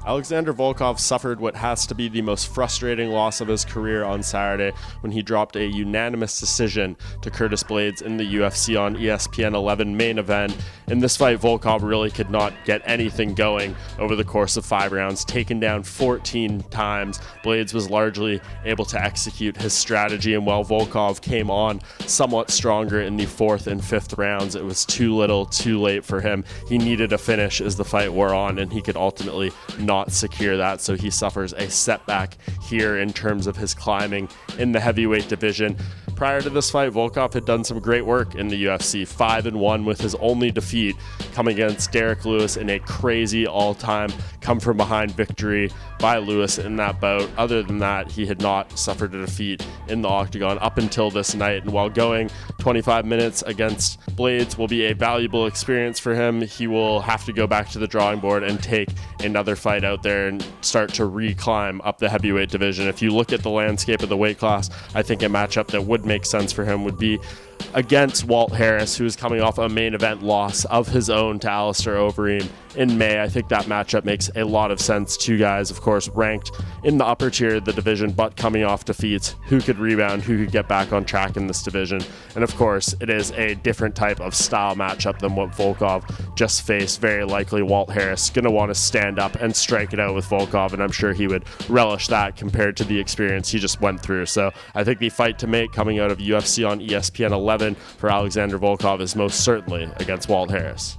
Alexander Volkov suffered what has to be the most frustrating loss of his career on Saturday when he dropped a unanimous decision to Curtis Blaydes in the UFC on ESPN 11 main event. In this fight, Volkov really could not get anything going over the course of 5 rounds, taken down 14 times. Blaydes was largely able to execute his strategy, and while Volkov came on somewhat stronger in the 4th and 5th rounds, it was too little, too late for him. He needed a finish as the fight wore on, and he could ultimately not secure that, so he suffers a setback here in terms of his climbing in the heavyweight division. Prior to this fight, Volkov had done some great work in the UFC, 5-1 with his only defeat coming against Derek Lewis in a crazy all-time come-from-behind victory by Lewis in that bout. Other than that, he had not suffered a defeat in the octagon up until this night, and while going 25 minutes against Blaydes will be a valuable experience for him, he will have to go back to the drawing board and take another fight out there and start to reclimb up the heavyweight division. If you look at the landscape of the weight class, I think a matchup that would make sense for him would be against Walt Harris, who is coming off a main event loss of his own to Alistair Overeem in May. I think that matchup makes a lot of sense. Two guys, of course, ranked in the upper tier of the division, but coming off defeats. Who could rebound? Who could get back on track in this division? And of course, it is a different type of style matchup than what Volkov just faced. Very likely Walt Harris going to want to stand up and strike it out with Volkov, and I'm sure he would relish that compared to the experience he just went through. So I think the fight to make coming out of UFC on ESPN 11 for Alexander Volkov is most certainly against Walt Harris.